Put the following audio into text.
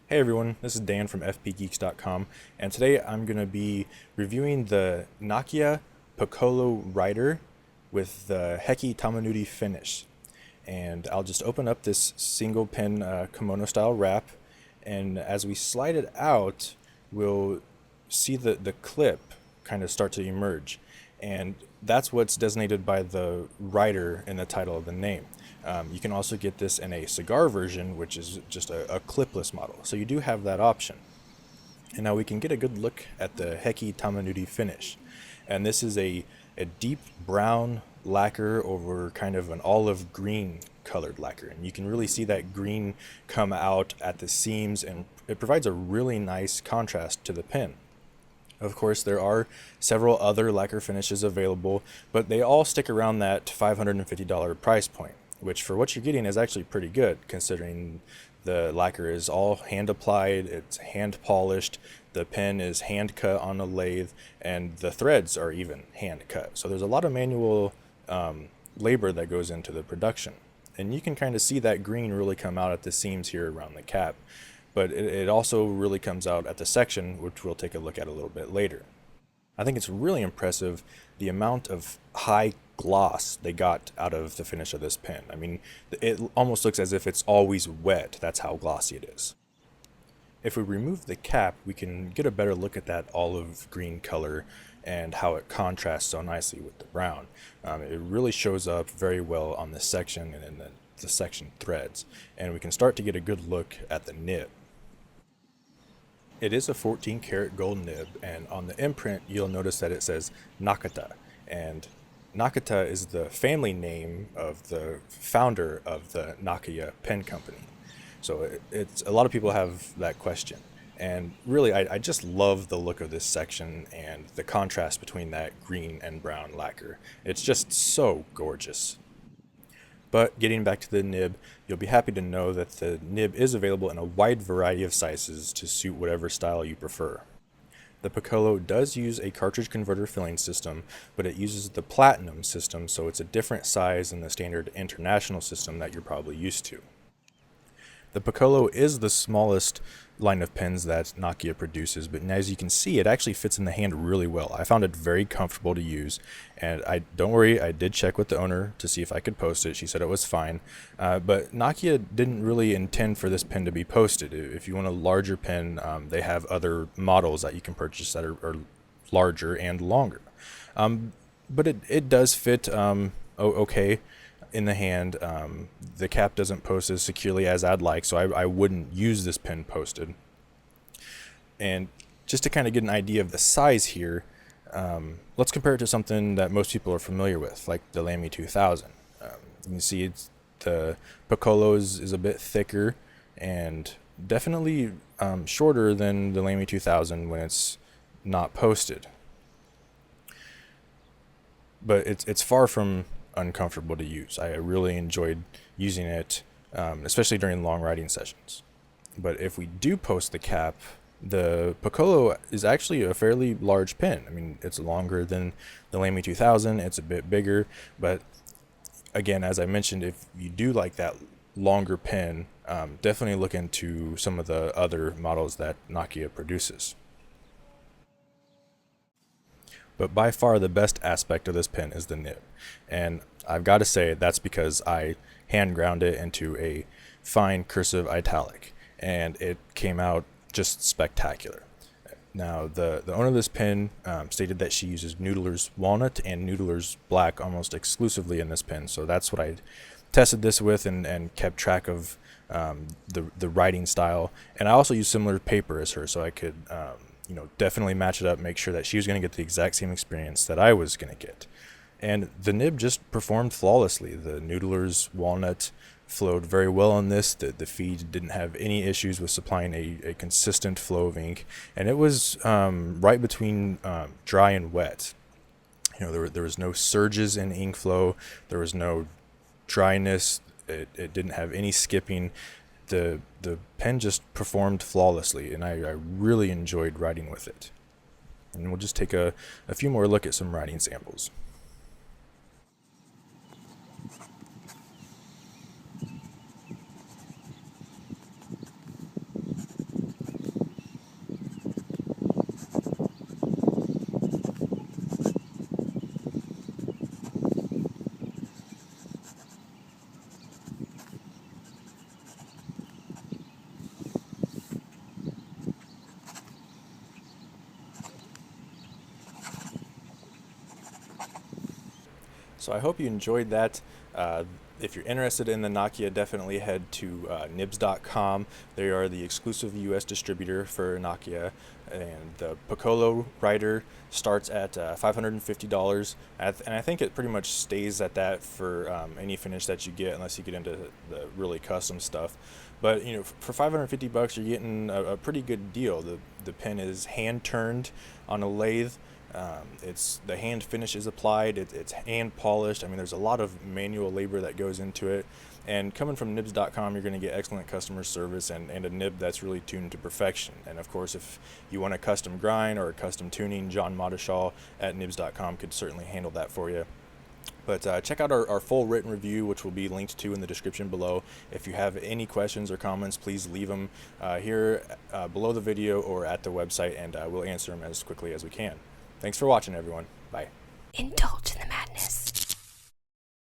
Hey everyone, this is Dan from fpgeeks.com, and today I'm going to be reviewing the Nakaya Piccolo Rider with the Heki-tamenuri finish. And I'll just open up this single pin kimono style wrap, and as we slide it out, we'll see the clip kind of start to emerge. And that's what's designated by the writer in the title of the name. You can also get this in a cigar version, which is just a clipless model. So you do have that option. And now we can get a good look at the Heki-tamenuri finish. And this is a deep brown lacquer over kind of an olive green colored lacquer. And you can really see that green come out at the seams, and it provides a really nice contrast to the pen. Of course, there are several other lacquer finishes available, but they all stick around that $550 price point, which for what you're getting is actually pretty good, considering the lacquer is all hand applied, it's hand polished, the pen is hand cut on a lathe, and the threads are even hand cut. So there's a lot of manual labor that goes into the production. And you can kind of see that green really come out at the seams here around the cap. But it also really comes out at the section, which we'll take a look at a little bit later. I think it's really impressive the amount of high gloss they got out of the finish of this pen. I mean, it almost looks as if it's always wet. That's how glossy it is. If we remove the cap, we can get a better look at that olive green color and how it contrasts so nicely with the brown. It really shows up very well on this section and in the section threads, and we can start to get a good look at the nib. It is a 14 karat gold nib, and on the imprint you'll notice that it says Nakata, and Nakata is the family name of the founder of the Nakaya pen company. So it's a lot of people have that question, and really I just love the look of this section and the contrast between that green and brown lacquer. It's just so gorgeous. But getting back to the nib, you'll be happy to know that the nib is available in a wide variety of sizes to suit whatever style you prefer. The Piccolo does use a cartridge converter filling system, but it uses the Platinum system, so it's a different size than the standard international system that you're probably used to. The Piccolo is the smallest line of pens that Nakaya produces, but as you can see, it actually fits in the hand really well. I found it very comfortable to use, and don't worry, I did check with the owner to see if I could post it. She said it was fine, but Nakaya didn't really intend for this pen to be posted. If you want a larger pen, they have other models that you can purchase that are larger and longer. But it does fit okay in the hand. The cap doesn't post as securely as I'd like, so I wouldn't use this pen posted. And just to kind of get an idea of the size here, let's compare it to something that most people are familiar with, like the Lamy 2000. You can see the Piccolo is a bit thicker and definitely shorter than the Lamy 2000 when it's not posted. But it's far from uncomfortable to use. I really enjoyed using it, especially during long riding sessions. But if we do post the cap, the Piccolo is actually a fairly large pen. I mean, it's longer than the Lamy 2000, it's a bit bigger, but again, as I mentioned, if you do like that longer pen, definitely look into some of the other models that Nakaya produces. But by far the best aspect of this pen is the nib. And I've got to say that's because I hand ground it into a fine cursive italic, and it came out just spectacular. Now, the owner of this pen stated that she uses Noodler's Walnut and Noodler's Black almost exclusively in this pen, so that's what I tested this with and kept track of the writing style. And I also used similar paper as her, so I could definitely match it up, make sure that she was going to get the exact same experience that I was going to get. And the nib just performed flawlessly. The Noodler's Walnut flowed very well on this. The feed didn't have any issues with supplying a consistent flow of ink, and it was right between dry and wet. There was no surges in ink flow. There was no dryness. It didn't have any skipping. The pen just performed flawlessly, and I really enjoyed writing with it. And we'll just take a few more look at some writing samples. So I hope you enjoyed that. If you're interested in the Nakaya, definitely head to nibs.com. They are the exclusive U.S. distributor for Nakaya, and the Piccolo rider starts at $550, and I think it pretty much stays at that for any finish that you get, unless you get into the really custom stuff. But for $550, you're getting a pretty good deal. The pen is hand turned on a lathe. It's the hand finish is applied. It's hand polished. I mean, there's a lot of manual labor that goes into it. And coming from nibs.com, you're going to get excellent customer service and a nib that's really tuned to perfection. And of course, if you want a custom grind or a custom tuning, John Modishaw at nibs.com could certainly handle that for you. But check out our full written review, which will be linked to in the description below. If you have any questions or comments, please leave them here below the video or at the website, and we'll answer them as quickly as we can. Thanks for watching, everyone. Bye. Indulge in the madness.